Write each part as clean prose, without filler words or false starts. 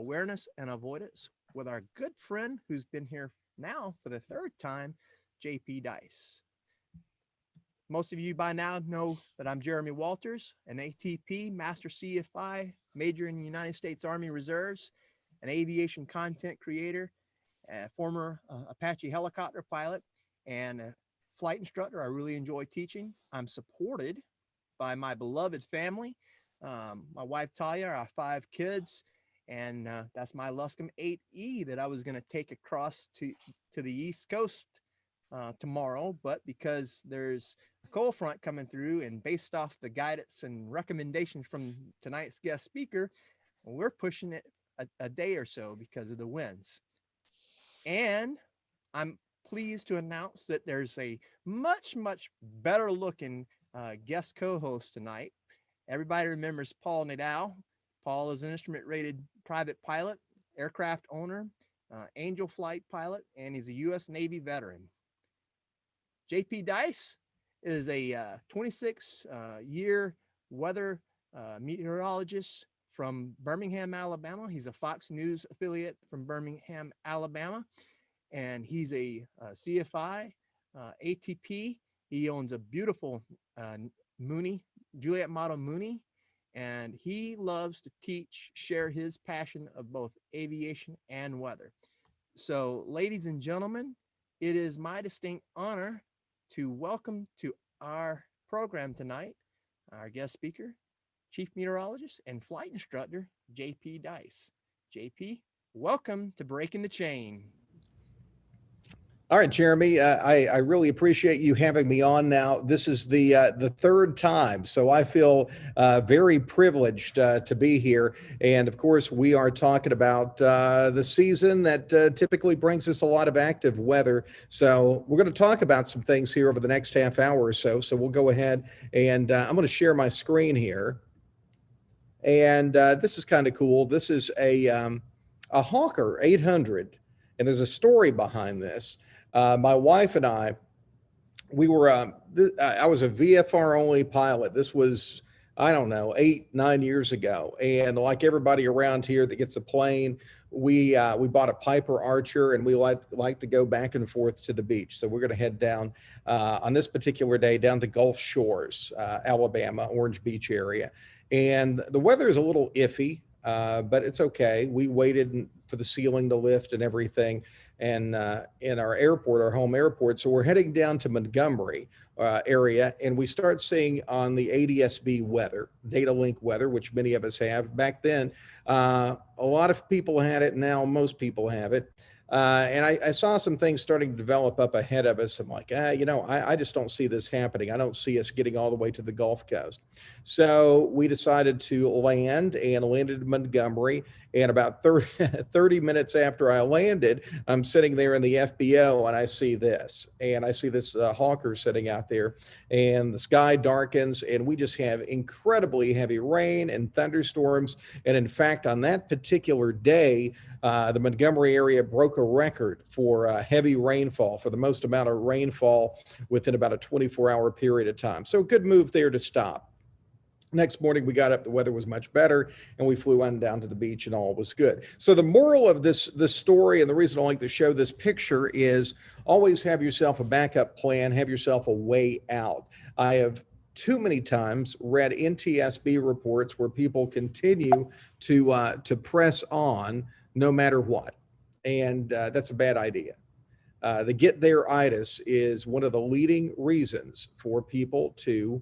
Awareness and Avoidance with our good friend who's been here now for the third time, JP Dice. Most of you by now know that I'm Jeremy Walters, an ATP Master CFI major in the United States Army Reserves, an aviation content creator, a former Apache helicopter pilot, and a flight instructor. I really enjoy teaching. I'm supported by my beloved family, my wife Talia, our 5 kids, and that's my Luscombe 8E that I was going to take across to the East Coast tomorrow, but because there's a cold front coming through, and based off the guidance and recommendations from tonight's guest speaker, we're pushing it a day or so because of the winds. And I'm pleased to announce that there's a much better looking guest co-host tonight. Everybody remembers Paul Nadal. Paul is an instrument rated private pilot, aircraft owner, Angel flight pilot, and he's a U.S. Navy veteran. JP Dice is a 26-year weather meteorologist from Birmingham, Alabama. He's a Fox News affiliate from Birmingham, Alabama, and he's a CFI, ATP. He owns a beautiful Mooney, Juliet model Mooney, and he loves to teach, share his passion of both aviation and weather. So, ladies and gentlemen, it is my distinct honor to welcome to our program tonight our guest speaker, Chief Meteorologist and Flight Instructor, JP Dice. JP, welcome to Breaking the Chain. All right, Jeremy, I really appreciate you having me on now. This is the third time, so I feel very privileged to be here. And of course, we are talking about the season that typically brings us a lot of active weather. So we're going to talk about some things here over the next half hour or so. So we'll go ahead and I'm going to share my screen here. And this is kind of cool. This is a Hawker 800, and there's a story behind this. My wife and I, we were, I was a VFR only pilot. This was, I don't know, 8-9 years ago. And like everybody around here that gets a plane, we bought a Piper Archer, and we like to go back and forth to the beach. So we're going to head down on this particular day down to Gulf Shores, Alabama, Orange Beach area. And the weather is a little iffy, but it's okay. We waited for the ceiling to lift and everything. And in our airport, our home airport. So we're heading down to Montgomery area, and we start seeing on the ADSB weather, data link weather, which many of us have. Back then, a lot of people had it. Now most people have it. And I saw some things starting to develop up ahead of us. I'm like, I just don't see this happening. I don't see us getting all the way to the Gulf Coast. So we decided to land and landed in Montgomery. And about 30 minutes after I landed, I'm sitting there in the FBO, and I see this. And I see this Hawker sitting out there, and the sky darkens, and we just have incredibly heavy rain and thunderstorms. And in fact, on that particular day, the Montgomery area broke a record for heavy rainfall, for the most amount of rainfall within about a 24-hour period of time. So good move there to stop. Next morning, we got up, the weather was much better, and we flew on down to the beach, and all was good. So the moral of this story, and the reason I like to show this picture, is always have yourself a backup plan, have yourself a way out. I have too many times read NTSB reports where people continue to press on no matter what, and that's a bad idea. The get there-itis is one of the leading reasons for people to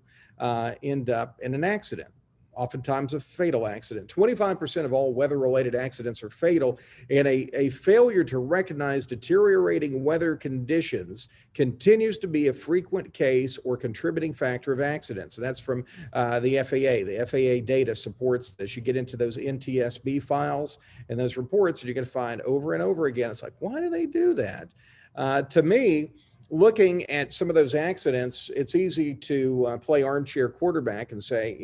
end up in an accident, oftentimes a fatal accident. 25% of all weather-related accidents are fatal, and a failure to recognize deteriorating weather conditions continues to be a frequent case or contributing factor of accidents. And that's from the FAA. The FAA data supports this. You get into those NTSB files and those reports, and you're going to find over and over again, it's like, why do they do that? To me, looking at some of those accidents, it's easy to play armchair quarterback and say,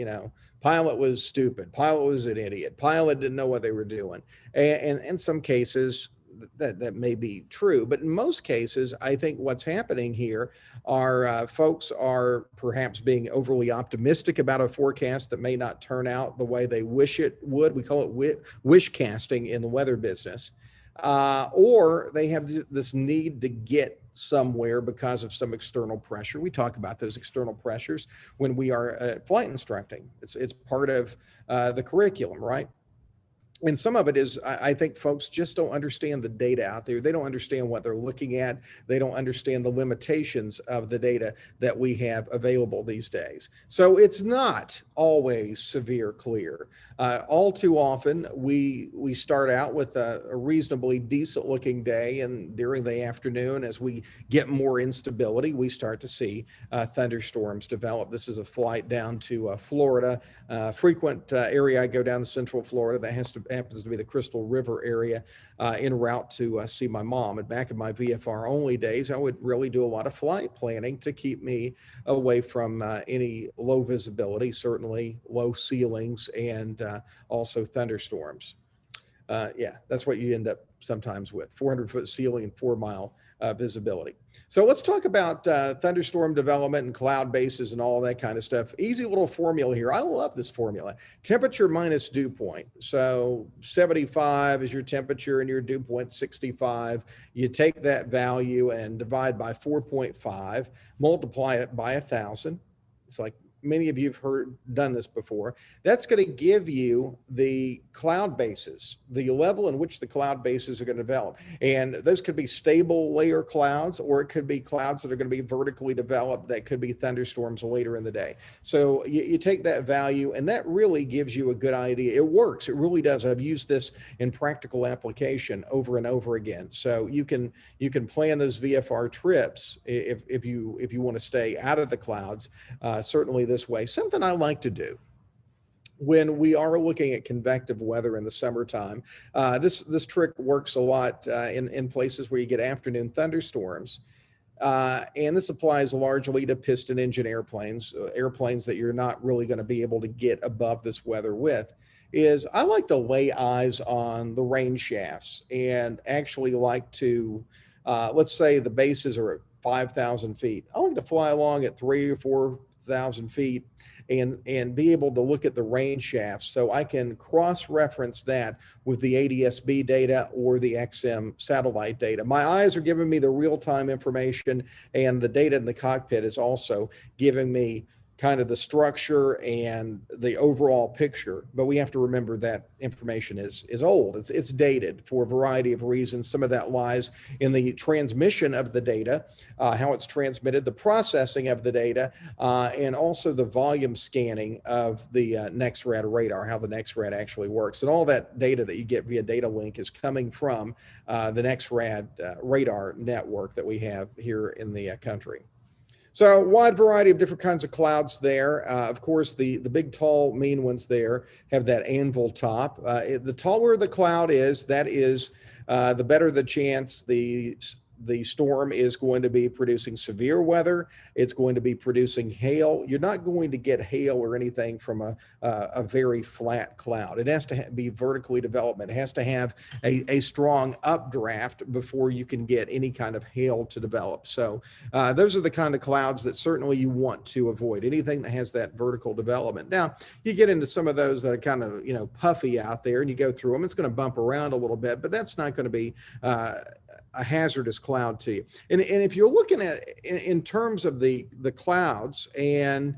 pilot was stupid, pilot was an idiot, pilot didn't know what they were doing. And in some cases, that may be true, but in most cases, I think what's happening here are folks are perhaps being overly optimistic about a forecast that may not turn out the way they wish it would. We call it wish casting in the weather business, or they have this need to get somewhere because of some external pressure. We talk about those external pressures when we are flight instructing. It's part of the curriculum, right? And some of it is, I think folks just don't understand the data out there. They don't understand what they're looking at. They don't understand the limitations of the data that we have available these days. So it's not always severe clear. All too often, we start out with a reasonably decent looking day, and during the afternoon, as we get more instability, we start to see thunderstorms develop. This is a flight down to Florida, frequent area. I go down to Central Florida. That happens to be the Crystal River area, en route to see my mom. And back in my VFR only days, I would really do a lot of flight planning to keep me away from any low visibility, certainly low ceilings, and also thunderstorms. Yeah, that's what you end up sometimes with 400-foot ceiling and 4-mile visibility. So let's talk about thunderstorm development and cloud bases and all that kind of stuff. Easy little formula here. I love this formula. Temperature minus dew point. So 75 is your temperature and your dew point 65. You take that value and divide by 4.5, multiply it by 1,000. It's like many of you have done this before. That's going to give you the cloud bases, the level in which the cloud bases are going to develop. And those could be stable layer clouds, or it could be clouds that are going to be vertically developed. That could be thunderstorms later in the day. So you take that value, and that really gives you a good idea. It works. It really does. I've used this in practical application over and over again. So you can plan those VFR trips if you want to stay out of the clouds. Certainly this way. Something I like to do when we are looking at convective weather in the summertime. This trick works a lot in places where you get afternoon thunderstorms. And this applies largely to piston engine airplanes, airplanes that you're not really going to be able to get above this weather with. Is I like to lay eyes on the rain shafts and actually like to, let's say the bases are at 5,000 feet. I like to fly along at 3,000 or 4,000 feet and be able to look at the rain shafts so I can cross-reference that with the ADS-B data or the XM satellite data. My eyes are giving me the real-time information, and the data in the cockpit is also giving me kind of the structure and the overall picture. But we have to remember that information is old. It's dated for a variety of reasons. Some of that lies in the transmission of the data, how it's transmitted, the processing of the data, and also the volume scanning of the NEXRAD radar, how the NEXRAD actually works. And all that data that you get via data link is coming from the NEXRAD radar network that we have here in the country. So wide variety of different kinds of clouds there. Of course, the big, tall, mean ones there have that anvil top. The taller the cloud is, that is, the better the chance the storm is going to be producing severe weather. It's going to be producing hail. You're not going to get hail or anything from a very flat cloud. It has to be vertically developed. It has to have a strong updraft before you can get any kind of hail to develop. So those are the kind of clouds that certainly you want to avoid. Anything that has that vertical development. Now, you get into some of those that are kind of, puffy out there, and you go through them. It's going to bump around a little bit, but that's not going to be a hazardous cloud to you. And if you're looking at in terms of the clouds and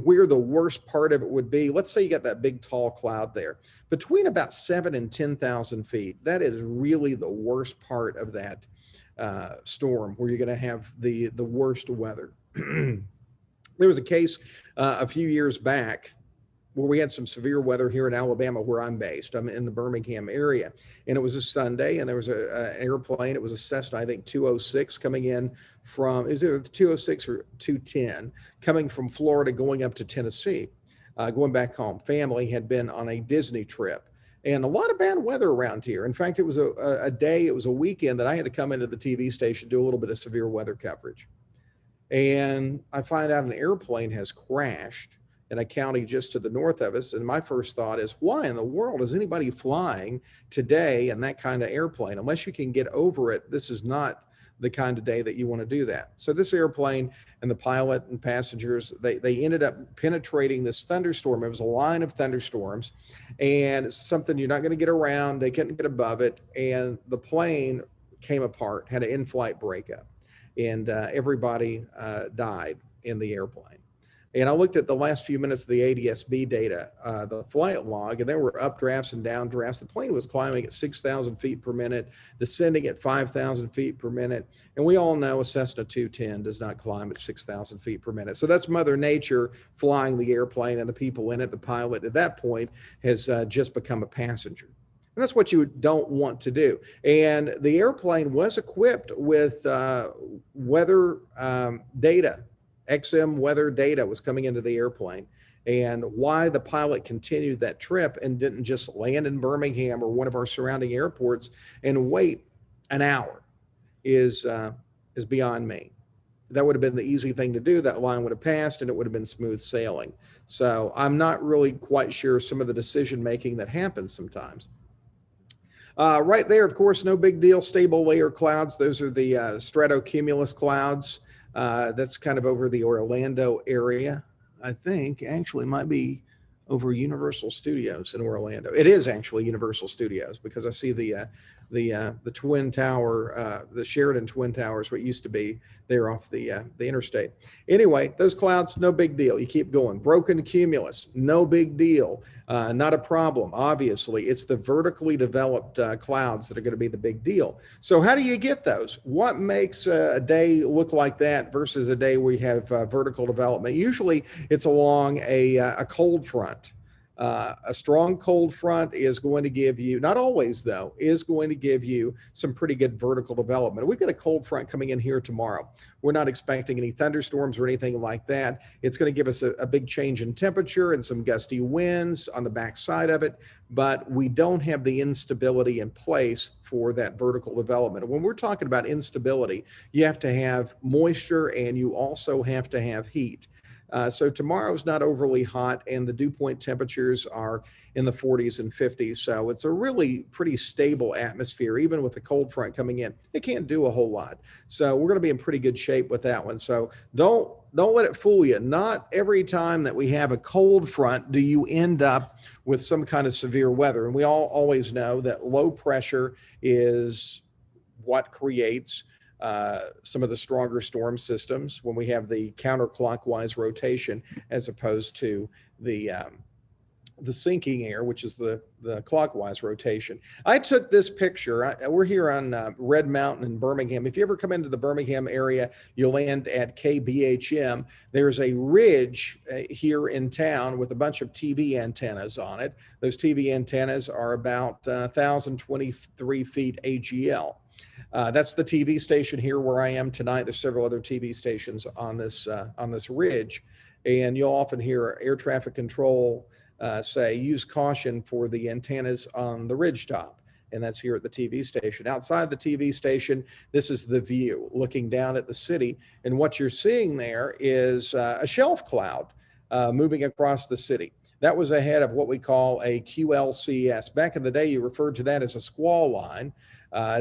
where the worst part of it would be, let's say you got that big tall cloud there between about 7,000 and 10,000 feet. That is really the worst part of that storm, where you're going to have the worst weather. There was a case a few years back where we had some severe weather here in Alabama, where I'm based. I'm in the Birmingham area, and it was a Sunday, and there was an airplane. It was a Cessna, I think 206, coming in from, is it 206 or 210, coming from Florida, going up to Tennessee, going back home. Family had been on a Disney trip, and a lot of bad weather around here. In fact, it was it was a weekend that I had to come into the TV station, do a little bit of severe weather coverage. And I find out an airplane has crashed in a county just to the north of us. And my first thought is, why in the world is anybody flying today in that kind of airplane? Unless you can get over it, this is not the kind of day that you want to do that. So this airplane and the pilot and passengers, they ended up penetrating this thunderstorm. It was a line of thunderstorms, and it's something you're not going to get around. They couldn't get above it. And the plane came apart, had an in-flight breakup, and everybody died in the airplane. And I looked at the last few minutes of the ADS-B data, the flight log, and there were updrafts and downdrafts. The plane was climbing at 6,000 feet per minute, descending at 5,000 feet per minute. And we all know a Cessna 210 does not climb at 6,000 feet per minute. So that's Mother Nature flying the airplane, and the people in it, the pilot at that point has just become a passenger. And that's what you don't want to do. And the airplane was equipped with weather data. XM weather data was coming into the airplane, and why the pilot continued that trip and didn't just land in Birmingham or one of our surrounding airports and wait an hour is beyond me. That would have been the easy thing to do. That line would have passed and it would have been smooth sailing. So I'm not really quite sure some of the decision making that happens sometimes. Right there, of course, no big deal, stable layer clouds. Those are the stratocumulus clouds. That's kind of over the Orlando area. I think actually might be over Universal Studios in Orlando. It is actually Universal Studios because I see the Twin Tower, the Sheridan Twin Towers, what used to be there off the interstate. Anyway, those clouds, no big deal. You keep going. Broken cumulus, no big deal. Not a problem. Obviously, it's the vertically developed clouds that are going to be the big deal. So how do you get those? What makes a day look like that versus a day where you have vertical development? Usually it's along a cold front. A strong cold front is going to give you, not always though, is going to give you some pretty good vertical development. We've got a cold front coming in here tomorrow. We're not expecting any thunderstorms or anything like that. It's going to give us a big change in temperature and some gusty winds on the backside of it, but we don't have the instability in place for that vertical development. When we're talking about instability, you have to have moisture and you also have to have heat. So tomorrow's not overly hot and the dew point temperatures are in the 40s and 50s. So it's a really pretty stable atmosphere, even with the cold front coming in. It can't do a whole lot. So we're going to be in pretty good shape with that one. So don't let it fool you. Not every time that we have a cold front do you end up with some kind of severe weather. And we all always know that low pressure is what creates some of the stronger storm systems when we have the counterclockwise rotation as opposed to the sinking air, which is the clockwise rotation. I took this picture. We're here on Red Mountain in Birmingham. If you ever come into the Birmingham area, you'll land at KBHM. There's a ridge here in town with a bunch of TV antennas on it. Those TV antennas are about 1,023 feet AGL. That's the TV station here where I am tonight. There's several other TV stations on this ridge, and you'll often hear air traffic control say, use caution for the antennas on the ridge top. And that's here at the TV station. Outside the TV station, this is the view looking down at the city. And what you're seeing there is a shelf cloud moving across the city. That was ahead of what we call a QLCS. Back in the day, you referred to that as a squall line.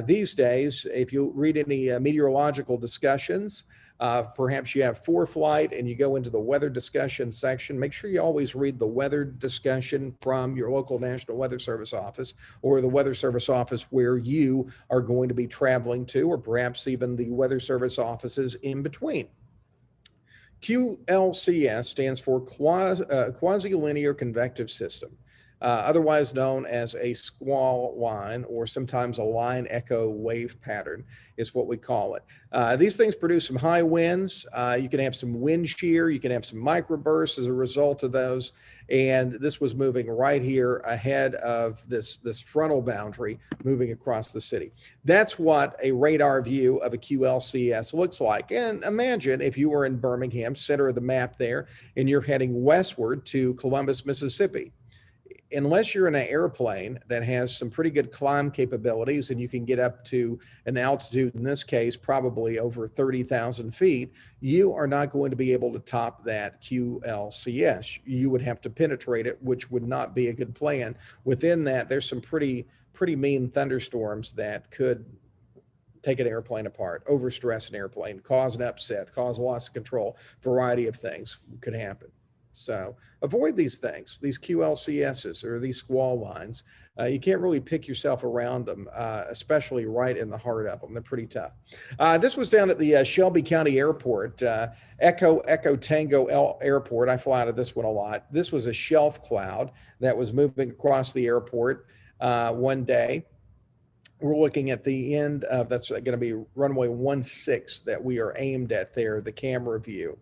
These days, if you read any meteorological discussions, perhaps you have ForeFlight and you go into the weather discussion section, make sure you always read the weather discussion from your local National Weather Service office or the Weather Service office where you are going to be traveling to, or perhaps even the Weather Service offices in between. QLCS stands for quasi-linear convective system. Otherwise known as a squall line, or sometimes a line echo wave pattern is what we call it. These things produce some high winds. You can have some wind shear. You can have some microbursts as a result of those. And this was moving right here ahead of this frontal boundary moving across the city. That's what a radar view of a QLCS looks like. And imagine if you were in Birmingham, center of the map there, and you're heading westward to Columbus, Mississippi. unless you're in an airplane that has some pretty good climb capabilities and you can get up to an altitude, in this case, probably over 30,000 feet, you are not going to be able to top that QLCS. You would have to penetrate it, which would not be a good plan. Within that, there's some pretty mean thunderstorms that could take an airplane apart, overstress an airplane, cause an upset, cause loss of control, variety of things could happen. So avoid these things, these QLCSs or these squall lines. You can't really pick yourself around them, especially right in the heart of them. They're pretty tough. This was down at the Shelby County Airport, Echo Tango Airport. I fly out of this one a lot. This was a shelf cloud that was moving across the airport one day. We're looking at the end of, that's going to be runway 16 that we are aimed at there, the camera view.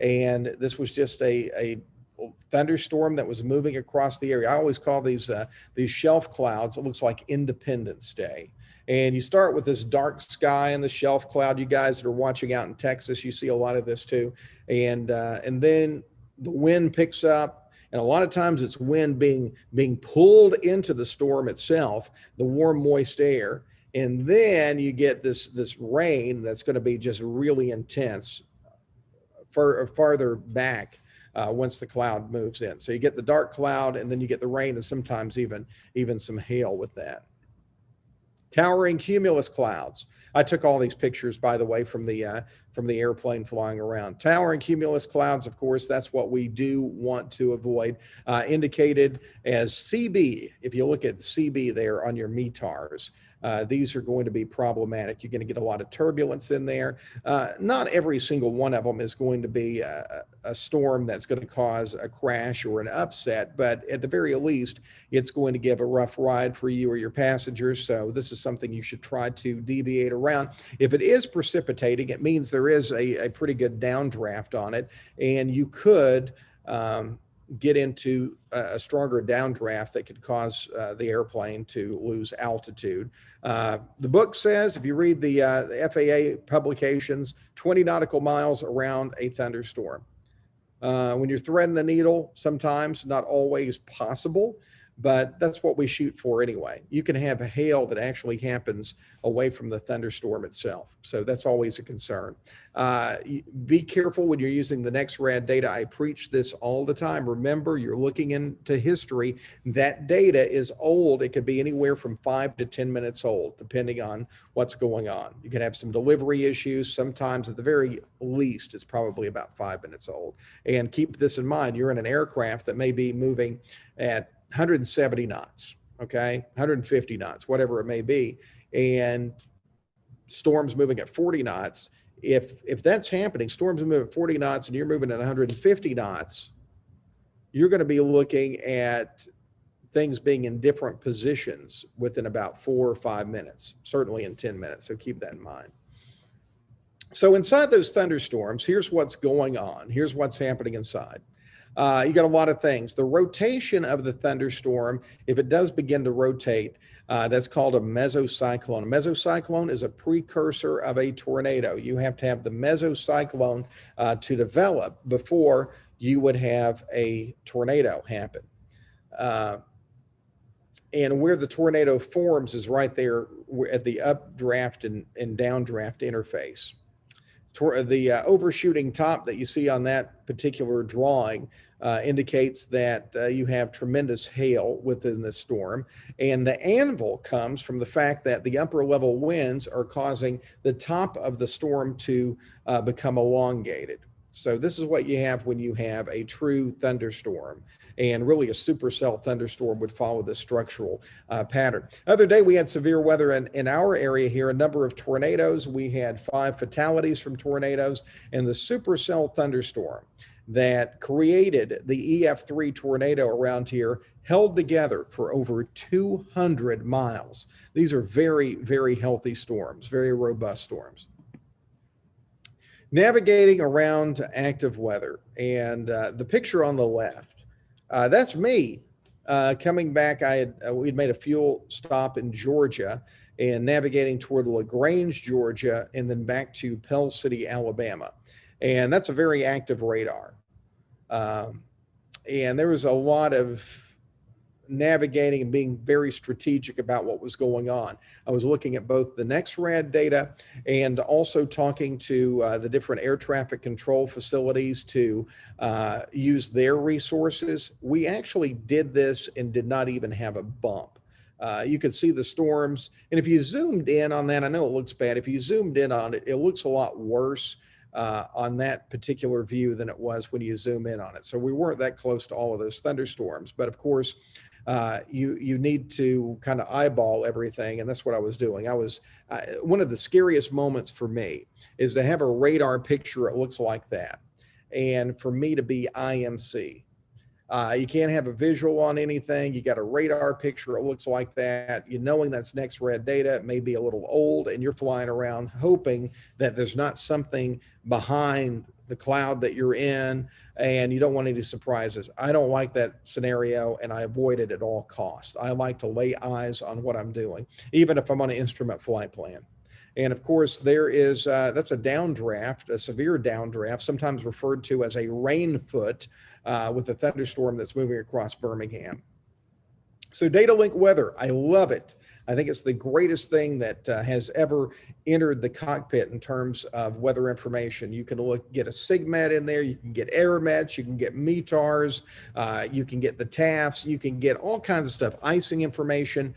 And this was just a thunderstorm that was moving across the area. I always call these shelf clouds, it looks like Independence Day. And you start with this dark sky and the shelf cloud. You guys that are watching out in Texas, you see a lot of this too. And then the wind picks up. And a lot of times it's wind being pulled into the storm itself, the warm, moist air. And then you get this rain that's going to be just really intense farther back once the cloud moves in. So you get the dark cloud and then you get the rain and sometimes even some hail with that. Towering cumulus clouds. I took all these pictures, by the way, from the airplane flying around. Towering cumulus clouds, of course, that's what we do want to avoid. Indicated as CB. If you look at CB there on your METARs, these are going to be problematic. You're going to get a lot of turbulence in there. Not every single one of them is going to be a storm that's going to cause a crash or an upset, but at the very least, it's going to give a rough ride for you or your passengers. So this is something you should try to deviate around. If it is precipitating, it means there is a pretty good downdraft on it, and you could get into a stronger downdraft that could cause the airplane to lose altitude. The book says, if you read the FAA publications, 20 nautical miles around a thunderstorm. When you're threading the needle, sometimes, not always possible, but that's what we shoot for anyway. You can have a hail that actually happens away from the thunderstorm itself. So that's always a concern. Be careful when you're using the NexRad data. I preach this all the time. Remember, you're looking into history. That data is old. It could be anywhere from 5 to 10 minutes old, depending on what's going on. You can have some delivery issues. Sometimes at the very least, it's probably about 5 minutes old. And keep this in mind. You're in an aircraft that may be moving at 170 knots, okay, 150 knots, whatever it may be, and storms moving at 40 knots. If that's happening, storms moving at 40 knots and you're moving at 150 knots, you're going to be looking at things being in different positions within about 4 or 5 minutes, certainly in 10 minutes. So keep that in mind. So inside those thunderstorms, here's what's going on. Here's what's happening inside. You got a lot of things. The rotation of the thunderstorm, if it does begin to rotate, that's called a mesocyclone. A mesocyclone is a precursor of a tornado. You have to have the mesocyclone to develop before you would have a tornado happen. And where the tornado forms is right there at the updraft and downdraft interface. The overshooting top that you see on that particular drawing indicates that you have tremendous hail within the storm. And the anvil comes from the fact that the upper level winds are causing the top of the storm to become elongated. So this is what you have when you have a true thunderstorm, and really a supercell thunderstorm would follow this structural pattern. Other day we had severe weather in our area here, a number of tornadoes. We had 5 fatalities from tornadoes, and the supercell thunderstorm that created the EF3 tornado around here held together for over 200 miles. These are very, very healthy storms, very robust storms. Navigating around active weather, and the picture on the left, that's me coming back. We'd made a fuel stop in Georgia and navigating toward LaGrange, Georgia, and then back to Pell City, Alabama. And that's a very active radar. And there was a lot of navigating and being very strategic about what was going on. I was looking at both the NEXRAD data and also talking to the different air traffic control facilities to use their resources. We actually did this and did not even have a bump. You could see the storms. And if you zoomed in on that, I know it looks bad. If you zoomed in on it, it looks a lot worse on that particular view than it was when you zoom in on it. So we weren't that close to all of those thunderstorms. But of course, you need to kind of eyeball everything. And that's what I was doing. One of the scariest moments for me is to have a radar picture. It looks like that. And for me to be IMC. You can't have a visual on anything. You got a radar picture. It looks like that. You knowing that's NEXRAD data, it may be a little old, and you're flying around hoping that there's not something behind the cloud that you're in, and you don't want any surprises. I don't like that scenario, and I avoid it at all costs. I like to lay eyes on what I'm doing, even if I'm on an instrument flight plan. And of course, there is, that's a downdraft, a severe downdraft, sometimes referred to as a rain foot with a thunderstorm that's moving across Birmingham. So data link weather, I love it. I think it's the greatest thing that has ever entered the cockpit in terms of weather information. You can get a SIGMET in there, you can get AirMets, you can get METARs, you can get the TAFs, you can get all kinds of stuff, icing information,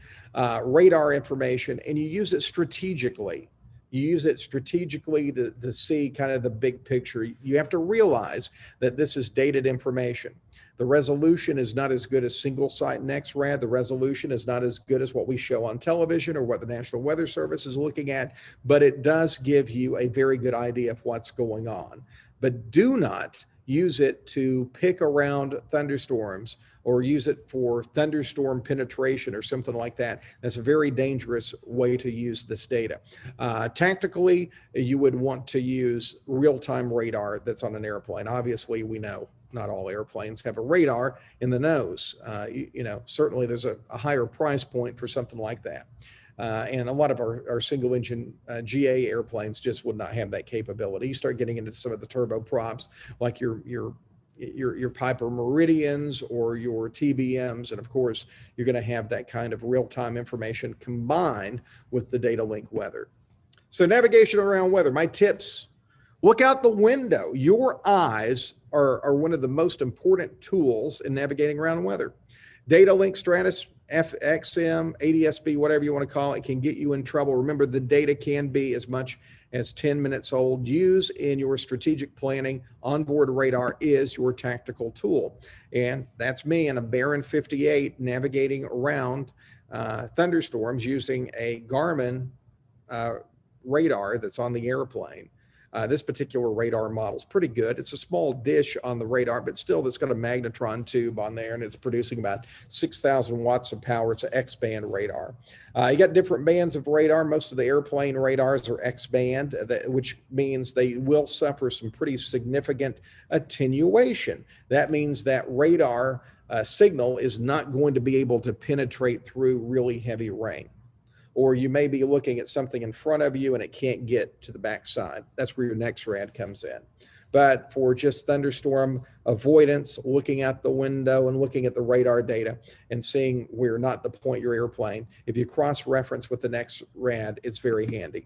radar information, and you use it strategically. You use it strategically to see kind of the big picture. You have to realize that this is dated information. The resolution is not as good as single site NEXRAD. The resolution is not as good as what we show on television or what the National Weather Service is looking at, but it does give you a very good idea of what's going on. But do not use it to pick around thunderstorms or use it for thunderstorm penetration or something like that. That's a very dangerous way to use this data. Tactically, you would want to use real-time radar that's on an airplane. Obviously, we know not all airplanes have a radar in the nose. Certainly there's a higher price point for something like that. And a lot of our single engine GA airplanes just would not have that capability. You start getting into some of the turboprops like your Piper Meridians or your TBMs. And of course, you're going to have that kind of real-time information combined with the data link weather. So navigation around weather, my tips, look out the window. Your eyes are one of the most important tools in navigating around weather. Data link Stratus, FXM, ADSB, whatever you want to call it, can get you in trouble. Remember, the data can be as much as 10 minutes old. Use in your strategic planning. Onboard radar is your tactical tool. And that's me in a Baron 58 navigating around thunderstorms using a Garmin radar that's on the airplane. This particular radar model is pretty good. It's a small dish on the radar, but still that's got a magnetron tube on there, and it's producing about 6,000 watts of power. It's an X-band radar. You got different bands of radar. Most of the airplane radars are X-band, which means they will suffer some pretty significant attenuation. That means that radar signal is not going to be able to penetrate through really heavy rain. Or you may be looking at something in front of you and it can't get to the backside. That's where your NEXRAD comes in. But for just thunderstorm avoidance, looking out the window and looking at the radar data and seeing where not to point your airplane, if you cross-reference with the NEXRAD, it's very handy.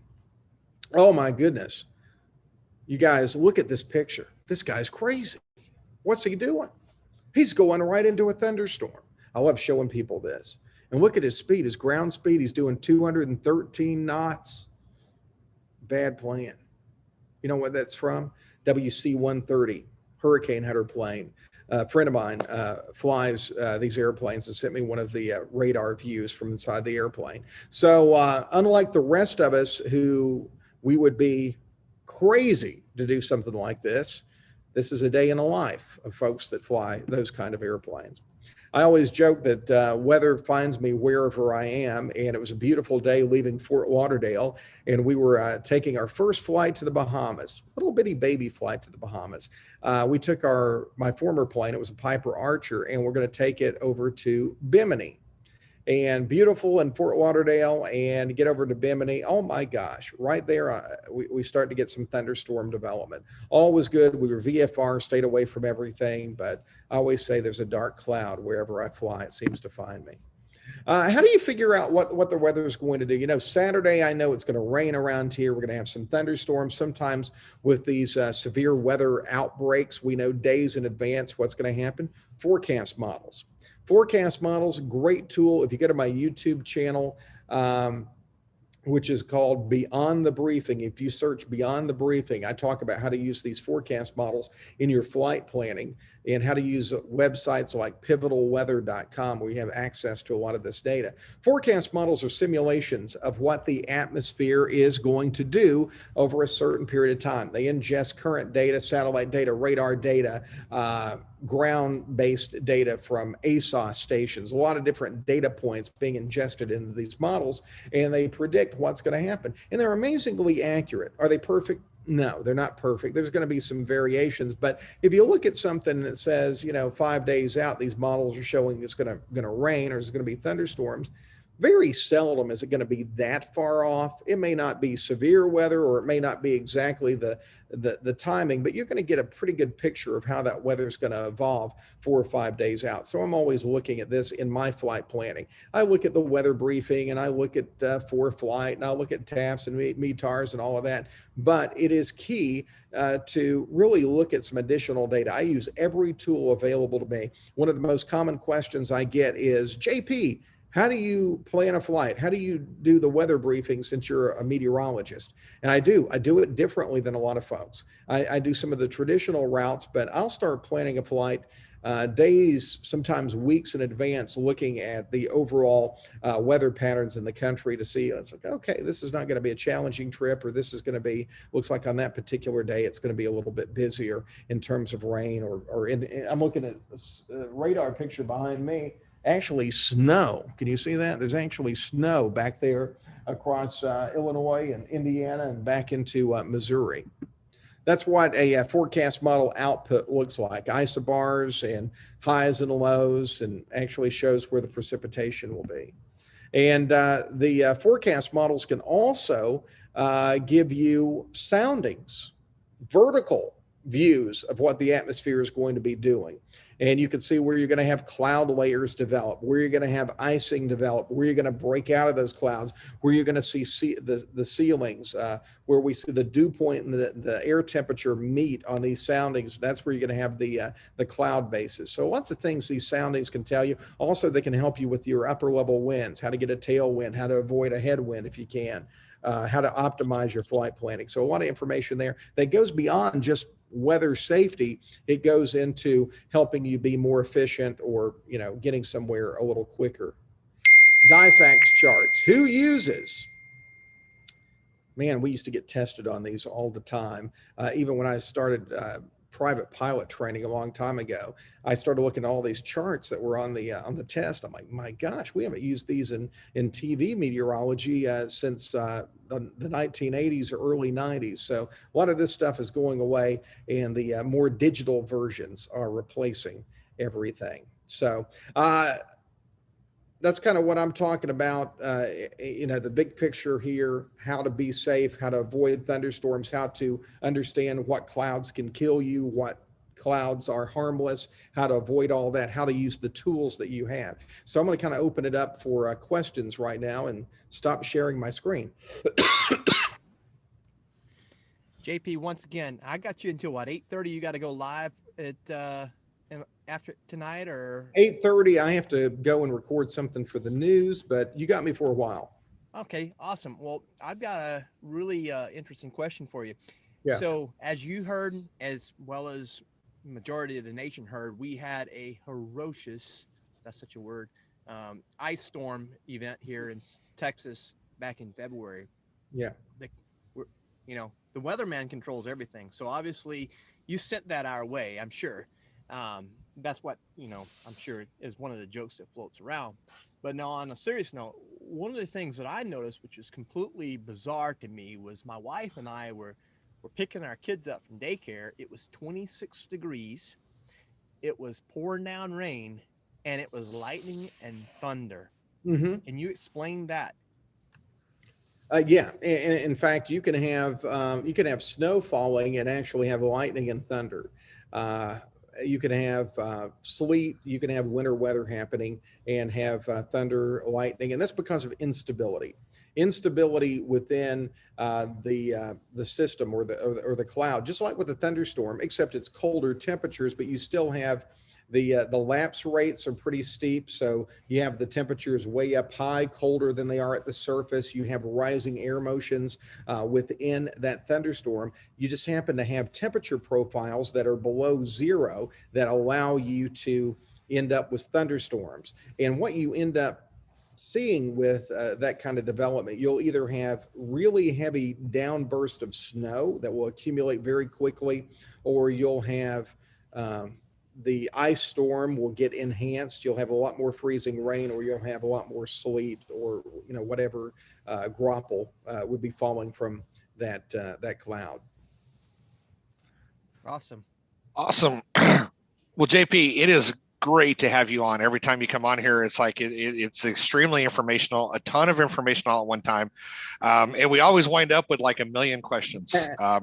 Oh my goodness. You guys, look at this picture. This guy's crazy. What's he doing? He's going right into a thunderstorm. I love showing people this. And look at his speed, his ground speed. He's doing 213 knots. Bad plan. You know what that's from? WC-130, Hurricane Hunter plane. A friend of mine flies these airplanes and sent me one of the radar views from inside the airplane. So unlike the rest of us who we would be crazy to do something like this, this is a day in the life of folks that fly those kind of airplanes. I always joke that weather finds me wherever I am, and it was a beautiful day leaving Fort Lauderdale, and we were taking our first flight to the Bahamas, little bitty baby flight to the Bahamas. We took my former plane, it was a Piper Archer, and we're going to take it over to Bimini. and beautiful in Fort Lauderdale, and get over to Bimini. Oh my gosh, right there, we start to get some thunderstorm development. All was good. We were VFR, stayed away from everything, but I always say there's a dark cloud wherever I fly. It seems to find me. How do you figure out what the weather is going to do? You know, Saturday, I know it's going to rain around here. We're going to have some thunderstorms. Sometimes with these severe weather outbreaks, we know days in advance what's going to happen. Forecast models. Forecast models, great tool. If you go to my YouTube channel, which is called Beyond the Briefing. If you search Beyond the Briefing, I talk about how to use these forecast models in your flight planning and how to use websites like pivotalweather.com where you have access to a lot of this data. Forecast models are simulations of what the atmosphere is going to do over a certain period of time. They ingest current data, satellite data, radar data, ground-based data from ASOS stations, a lot of different data points being ingested into these models, and they predict what's going to happen. And they're amazingly accurate. Are they perfect? No, they're not perfect. There's going to be some variations, but if you look at something that says, you know, 5 days out, these models are showing it's going to rain or it's going to be thunderstorms, very seldom is it going to be that far off. It may not be severe weather, or it may not be exactly the timing, but you're going to get a pretty good picture of how that weather is going to evolve 4 or 5 days out. So I'm always looking at this in my flight planning. I look at the weather briefing, and I look at ForeFlight, and I look at TAFs and METARs and all of that. But it is key to really look at some additional data. I use every tool available to me. One of the most common questions I get is, JP, how do you plan a flight? How do you do the weather briefing since you're a meteorologist? And I do it differently than a lot of folks. I do some of the traditional routes, but I'll start planning a flight days, sometimes weeks in advance, looking at the overall weather patterns in the country to see, it's like, okay, this is not going to be a challenging trip, or this is going to be, looks like on that particular day, it's going to be a little bit busier in terms of rain, or I'm looking at a radar picture behind me. Actually snow. Can you see that? There's actually snow back there across Illinois and Indiana and back into Missouri. That's what a forecast model output looks like. Isobars and highs and lows, and actually shows where the precipitation will be. And the forecast models can also give you soundings, vertical views of what the atmosphere is going to be doing. And you can see where you're going to have cloud layers develop, where you're going to have icing develop, where you're going to break out of those clouds, where you're going to see the ceilings, where we see the dew point and the air temperature meet on these soundings. That's where you're going to have the cloud bases. So lots of things these soundings can tell you. Also, they can help you with your upper level winds, how to get a tailwind, how to avoid a headwind if you can. How to optimize your flight planning. So a lot of information there that goes beyond just weather safety. It goes into helping you be more efficient, or, you know, getting somewhere a little quicker. DIFAX charts. Who uses? Man, we used to get tested on these all the time. Even when I started private pilot training a long time ago, I started looking at all these charts that were on the test. I'm like, my gosh, we haven't used these in TV meteorology since the 1980s or early 90s. So a lot of this stuff is going away, and the more digital versions are replacing everything. So that's kind of what I'm talking about. You know, the big picture here, how to be safe, how to avoid thunderstorms, how to understand what clouds can kill you, what clouds are harmless, how to avoid all that, how to use the tools that you have. So I'm going to kind of open it up for questions right now and stop sharing my screen. JP, once again, I got you until what, 8:30? You got to go live at after tonight, or 8:30, I have to go and record something for the news, but you got me for a while. okay, awesome. Well, I've got a really interesting question for you. Yeah. So, as you heard, as well as majority of the nation heard, we had a ferocious, that's such a word, ice storm event here in Texas back in February. Yeah. You know, the weatherman controls everything. So obviously you sent that our way, I'm sure. That's what, you know, I'm sure is one of the jokes that floats around. But now, on a serious note, one of the things that I noticed, which was completely bizarre to me, was my wife and I were picking our kids up from daycare. It was 26 degrees. It was pouring down rain, and it was lightning and thunder. Hmm. Can you explain that? Yeah, in fact, you can have snow falling and actually have lightning and thunder. Uh, you can have sleet. You can have winter weather happening and have thunder, lightning, and that's because of instability. Instability within the system or the cloud, just like with a thunderstorm, except it's colder temperatures, but you still have the lapse rates are pretty steep. So you have the temperatures way up high, colder than they are at the surface. You have rising air motions within that thunderstorm. You just happen to have temperature profiles that are below zero that allow you to end up with thunderstorms. And what you end up seeing with that kind of development, you'll either have really heavy downburst of snow that will accumulate very quickly, or you'll have the ice storm will get enhanced. You'll have a lot more freezing rain, or you'll have a lot more sleet, or whatever graupel would be falling from that cloud. Awesome. Awesome. Well, JP, it is great to have you on. Every time you come on here, it's like it's extremely informational, a ton of information all at one time, and we always wind up with like a million questions. Yeah.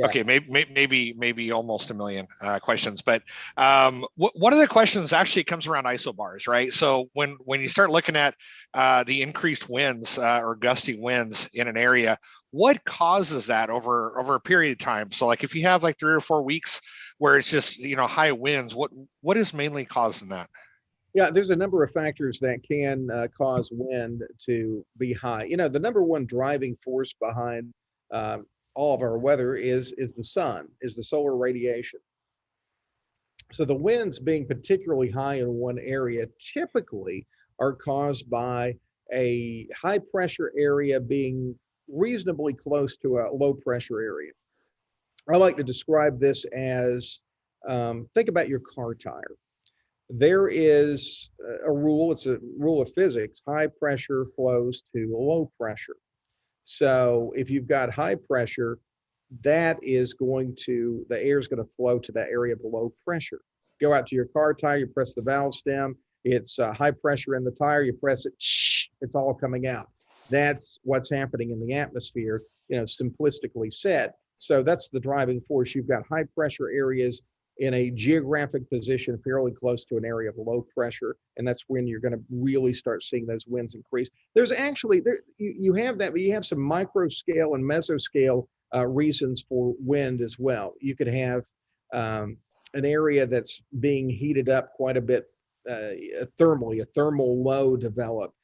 Okay, maybe almost a million questions, but one of the questions actually comes around isobars, right? So when you start looking at the increased winds or gusty winds in an area, what causes that over a period of time? So like if you have like 3 or 4 weeks where it's just high winds, what is mainly causing that? Yeah, there's a number of factors that can cause wind to be high. The number one driving force behind all of our weather is the sun, is the solar radiation. So the winds being particularly high in one area typically are caused by a high pressure area being reasonably close to a low pressure area. I like to describe this as think about your car tire. There is a rule, it's a rule of physics: high pressure flows to low pressure. So if you've got high pressure, the air is going to flow to that area below pressure. Go out to your car tire, you press the valve stem, it's high pressure in the tire, you press it, it's all coming out. That's what's happening in the atmosphere, simplistically said. So that's the driving force. You've got high pressure areas in a geographic position fairly close to an area of low pressure, and that's when you're going to really start seeing those winds increase. There's actually you have that, but you have some micro scale and mesoscale reasons for wind as well. You could have an area that's being heated up quite a bit thermally, a thermal low develop.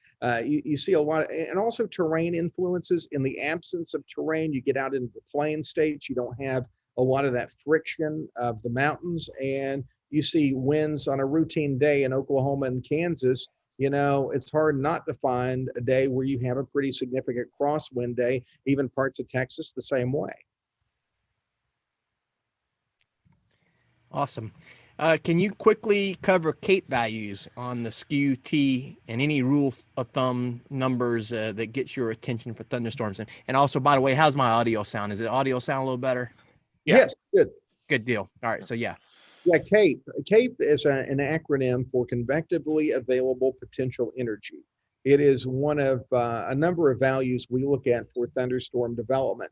You see a lot, and also terrain influences. In the absence of terrain, you get out into the plain states, you don't have a lot of that friction of the mountains, and you see winds on a routine day in Oklahoma and Kansas. It's hard not to find a day where you have a pretty significant crosswind day, even parts of Texas the same way. Awesome. Can you quickly cover CAPE values on the skew T and any rule of thumb numbers that gets your attention for thunderstorms? And also, by the way, how's my audio sound? Is it audio sound a little better? Yeah. Yes, good. Good deal. All right. So yeah. Yeah, CAPE. CAPE is an acronym for convectively available potential energy. It is one of a number of values we look at for thunderstorm development.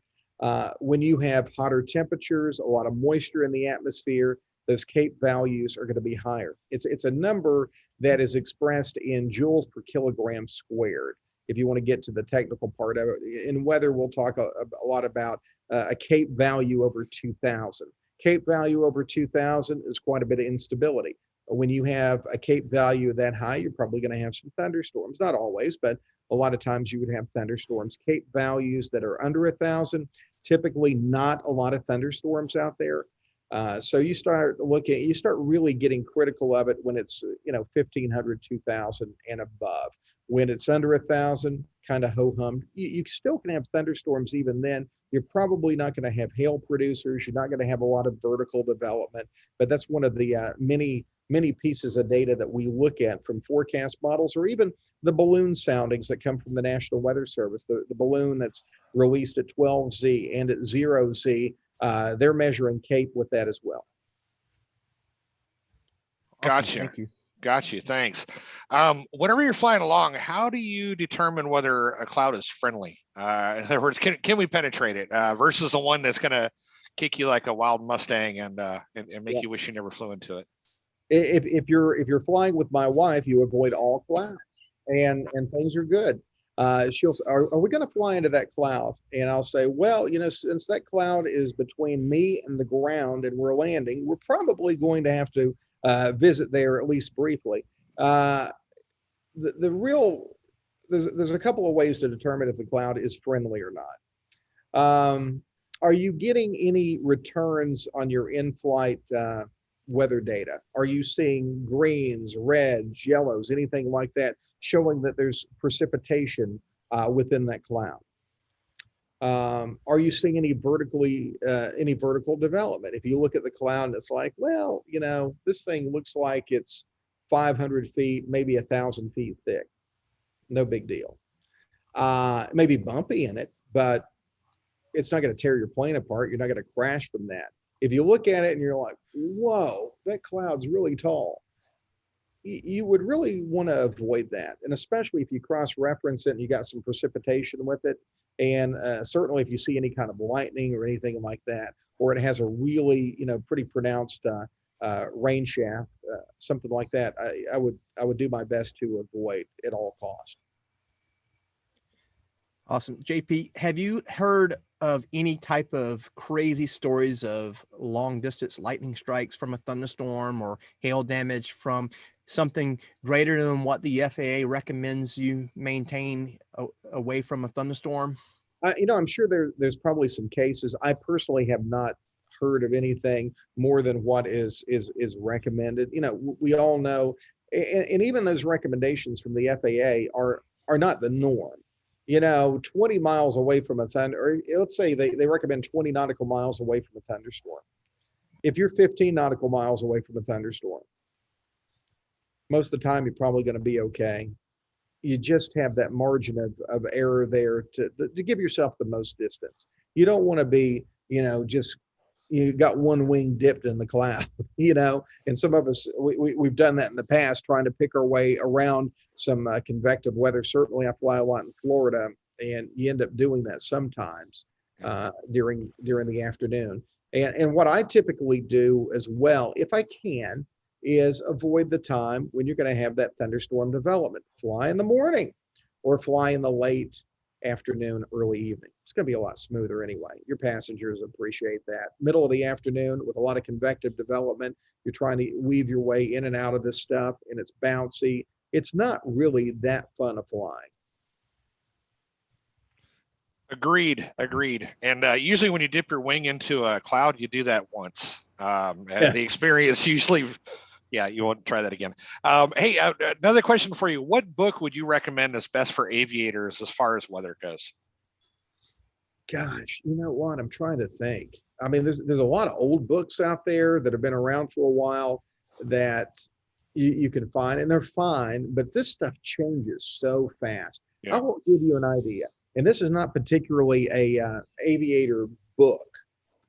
When you have hotter temperatures, a lot of moisture in the atmosphere, those CAPE values are going to be higher. It's a number that is expressed in joules per kilogram squared. If you want to get to the technical part of it, in weather, we'll talk a lot about a CAPE value over 2,000. CAPE value over 2,000 is quite a bit of instability. When you have a CAPE value that high, you're probably going to have some thunderstorms. Not always, but a lot of times you would have thunderstorms. CAPE values that are under 1,000, typically not a lot of thunderstorms out there. So you start really getting critical of it when it's 1,500, 2,000 and above. When it's under 1,000, kind of ho-hum. You still can have thunderstorms even then. You're probably not going to have hail producers. You're not going to have a lot of vertical development. But that's one of the many pieces of data that we look at from forecast models, or even the balloon soundings that come from the National Weather Service. The balloon that's released at 12Z and at 0Z. They're measuring CAPE with that as well. Awesome. Gotcha. Thank you. Got you. Thanks. Whenever you're flying along, how do you determine whether a cloud is friendly? In other words, can we penetrate it versus the one that's going to kick you like a wild Mustang and make Yeah. you wish you never flew into it? If you're flying with my wife, you avoid all clouds, and things are good. She'll say, are we going to fly into that cloud? And I'll say, well, since that cloud is between me and the ground and we're landing, we're probably going to have to visit there at least briefly. The real there's a couple of ways to determine if the cloud is friendly or not. Are you getting any returns on your in-flight weather data? Are you seeing greens, reds, yellows, anything like that, showing that there's precipitation within that cloud? Are you seeing any vertical development? If you look at the cloud and it's like, well, this thing looks like it's 500 feet, maybe 1,000 feet thick. No big deal. It may be bumpy in it, but it's not going to tear your plane apart. You're not going to crash from that. If you look at it and you're like, whoa, that cloud's really tall, you would really want to avoid that. And especially if you cross-reference it and you got some precipitation with it. And certainly if you see any kind of lightning or anything like that, or it has a really, pretty pronounced rain shaft, something like that, I would do my best to avoid at all costs. Awesome. JP, have you heard of any type of crazy stories of long distance lightning strikes from a thunderstorm or hail damage from something greater than what the FAA recommends you maintain away from a thunderstorm? I'm sure there's probably some cases. I personally have not heard of anything more than what is recommended. We all know, and even those recommendations from the FAA are not the norm. 20 miles away from a thunder, or let's say they recommend 20 nautical miles away from a thunderstorm. If you're 15 nautical miles away from a thunderstorm, most of the time you're probably going to be okay. You just have that margin of error there to give yourself the most distance. You don't want to be, just you got one wing dipped in the cloud, and some of us, we've done that in the past, trying to pick our way around some convective weather. Certainly I fly a lot in Florida, and you end up doing that sometimes during the afternoon. And what I typically do as well, if I can, is avoid the time when you're going to have that thunderstorm development. Fly in the morning or fly in the late afternoon, early evening. It's going to be a lot smoother anyway. Your passengers appreciate that. Middle of the afternoon with a lot of convective development, you're trying to weave your way in and out of this stuff, and it's bouncy. It's not really that fun of flying. Agreed. And usually when you dip your wing into a cloud, you do that once. The experience usually, you won't try that again. Hey, another question for you. What book would you recommend is best for aviators as far as weather goes? Gosh, you know what? I'm trying to think. I mean, there's a lot of old books out there that have been around for a while that you can find, and they're fine, but this stuff changes so fast. Yeah. I will give you an idea. And this is not particularly a aviator book,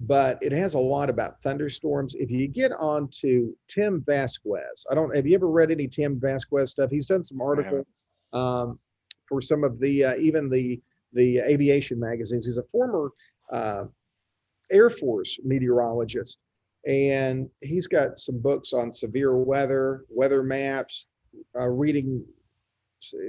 but it has a lot about thunderstorms. If you get on to Tim Vasquez, have you ever read any Tim Vasquez stuff? He's done some articles for some of the, even the aviation magazines. He's a former Air Force meteorologist, and he's got some books on severe weather, weather maps,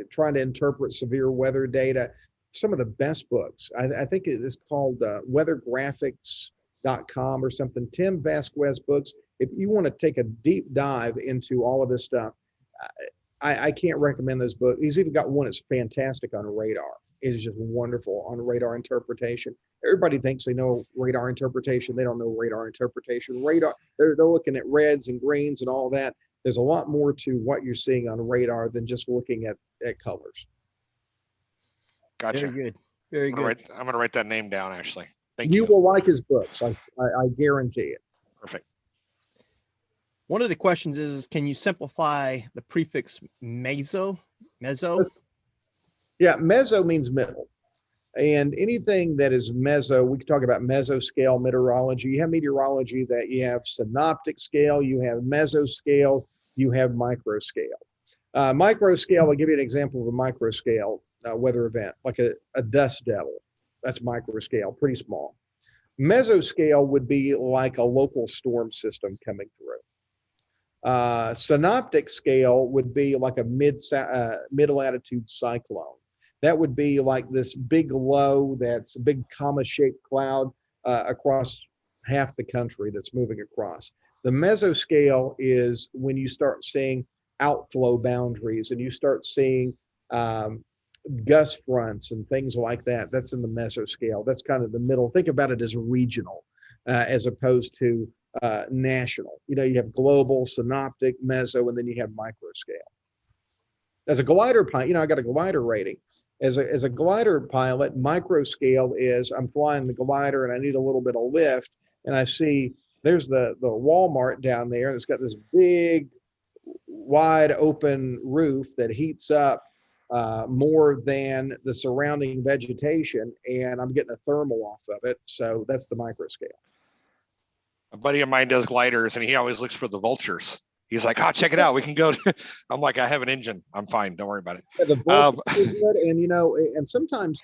trying to interpret severe weather data. Some of the best books. I think it is called weathergraphics.com or something. Tim Vasquez books. If you want to take a deep dive into all of this stuff, I can't recommend those books. He's even got one that's fantastic on radar. It is just wonderful on radar interpretation. Everybody thinks they know radar interpretation. They don't know radar interpretation. Radar, they're looking at reds and greens and all that. There's a lot more to what you're seeing on radar than just looking at colors. Gotcha. Very good. Very good. I'm going to write that name down, actually. Thank you. You will like his books. I guarantee it. Perfect. One of the questions is, can you simplify the prefix meso? Yeah, meso means middle. And anything that is meso, we can talk about mesoscale meteorology. You have meteorology that you have synoptic scale, you have mesoscale, you have micro scale. Micro scale, I'll give you an example of a micro scale weather event, like a dust devil. That's micro scale, pretty small. Mesoscale would be like a local storm system coming through. Synoptic scale would be like a mid-latitude cyclone. That would be like this big low that's a big comma-shaped cloud across half the country that's moving across. The mesoscale is when you start seeing outflow boundaries and you start seeing gust fronts and things like that. That's in the mesoscale. That's kind of the middle. Think about it as regional as opposed to national. You know, you have global, synoptic, meso, and then you have microscale. As a glider pilot, you know, I got a glider rating. As a glider pilot, microscale is I'm flying the glider and I need a little bit of lift, and I see there's the Walmart down there that's got this big, wide open roof that heats up more than the surrounding vegetation, and I'm getting a thermal off of it. So that's the microscale. A buddy of mine does gliders, and he always looks for the vultures. He's like, "Oh, check it out. We can go." I'm like, "I have an engine. I'm fine. Don't worry about it." Yeah, the vultures are good, and you know, and sometimes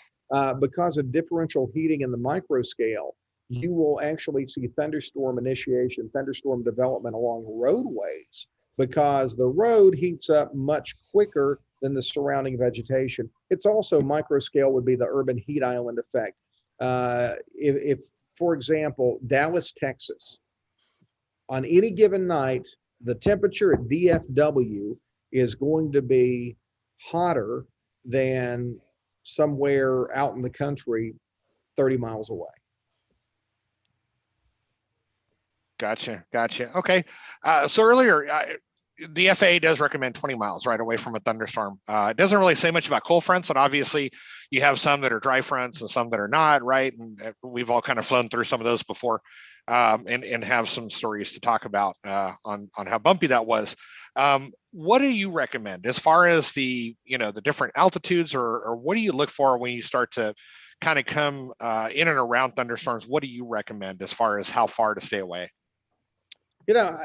because of differential heating in the microscale, you will actually see thunderstorm initiation, thunderstorm development along roadways because the road heats up much quicker than the surrounding vegetation. It's also microscale would be the urban heat island effect. If, for example, Dallas, Texas, on any given night, the temperature at DFW is going to be hotter than somewhere out in the country 30 miles away. Gotcha. Okay. So earlier, the FAA does recommend 20 miles right away from a thunderstorm. It doesn't really say much about cold fronts, and obviously you have some that are dry fronts and some that are not, right? And we've all kind of flown through some of those before, and have some stories to talk about on how bumpy that was. What do you recommend as far as the different altitudes, or what do you look for when you start to kind of come in and around thunderstorms? What do you recommend as far as how far to stay away? You know,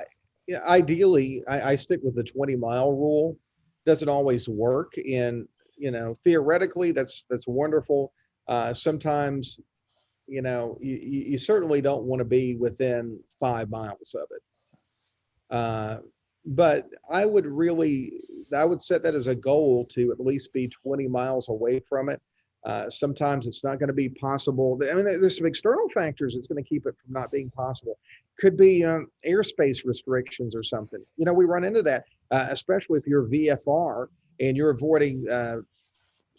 ideally, I stick with the 20-mile rule. Doesn't always work. And, you know, theoretically, that's wonderful. Sometimes, you know, you certainly don't want to be within 5 miles of it. But I would set that as a goal to at least be 20 miles away from it. Sometimes it's not going to be possible. I mean, there's some external factors that's going to keep it from not being possible. Could be airspace restrictions or something. You know, we run into that, especially if you're VFR and you're avoiding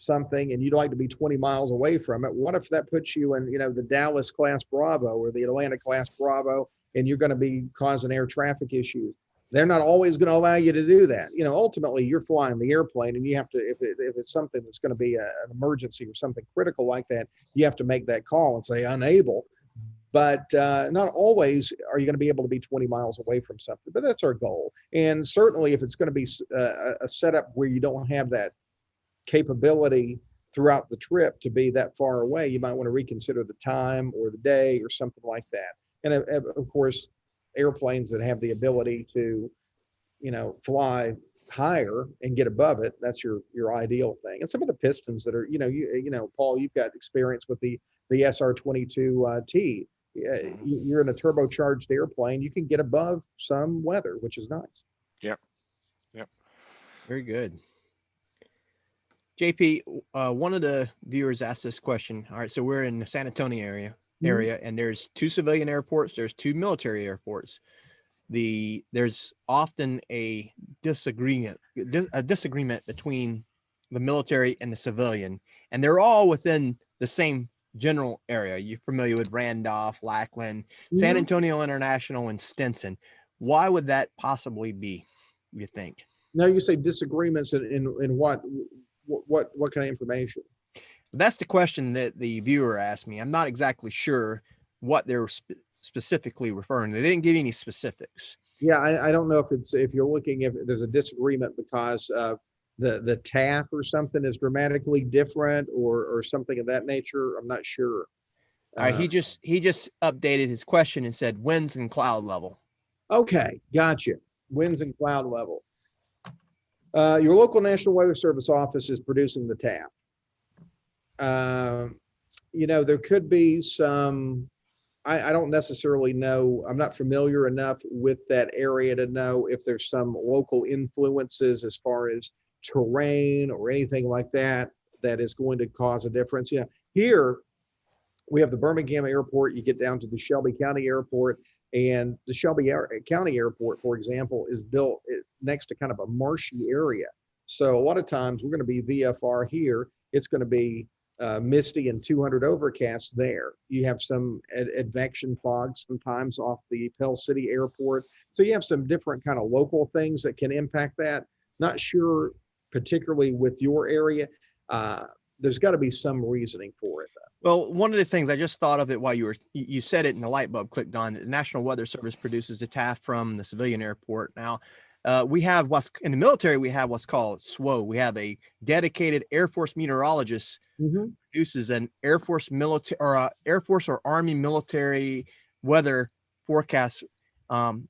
something and you'd like to be 20 miles away from it. What if that puts you in, you know, the Dallas class Bravo or the Atlanta class Bravo, and you're going to be causing air traffic issues? They're not always going to allow you to do that. You know, ultimately you're flying the airplane, and you have to, if it's something that's going to be an emergency or something critical like that, you have to make that call and say unable. But not always are you going to be able to be 20 miles away from something, but that's our goal. And certainly if it's going to be a setup where you don't have that capability throughout the trip to be that far away, you might want to reconsider the time or the day or something like that. And of course, airplanes that have the ability to, you know, fly higher and get above it, that's your ideal thing. And some of the pistons that are, you know, Paul, you've got experience with the SR-22T. You're in a turbocharged airplane, you can get above some weather, which is nice. Yep. Very good. JP, one of the viewers asked this question. All right, so we're in the San Antonio area, and there's 2 civilian airports, there's 2 military airports. There's often a disagreement between the military and the civilian, and they're all within the same general area. You're familiar with Randolph, Lackland, San Antonio International, and Stinson. Why would that possibly be, you think? Now you say disagreements in what kind of information? That's the question that the viewer asked me. I'm not exactly sure what they're specifically referring to. They didn't give any specifics. Yeah, I don't know if you're looking, if there's a disagreement because the TAF or something is dramatically different or something of that nature. I'm not sure. All right, he just updated his question and said winds and cloud level. Okay, gotcha. winds and cloud level. Your local National Weather Service office is producing the TAF. There could be some, I don't necessarily know, I'm not familiar enough with that area to know if there's some local influences as far as terrain or anything like that that is going to cause a difference. Here we have the Birmingham Airport. You get down to the Shelby County Airport, and the Shelby County Airport, for example, is built next to kind of a marshy area. So a lot of times we're going to be VFR here. It's going to be misty and 200 overcasts there. You have some advection fog sometimes off the Pell City Airport. So you have some different kind of local things that can impact that. Not sure, particularly with your area. There's got to be some reasoning for it, though. Well, one of the things I just thought of it while you said it and the light bulb clicked on, the National Weather Service produces the TAF from the civilian airport. Now, we have in the military, we have what's called SWO. We have a dedicated Air Force meteorologist who produces an Air Force or Army military weather forecast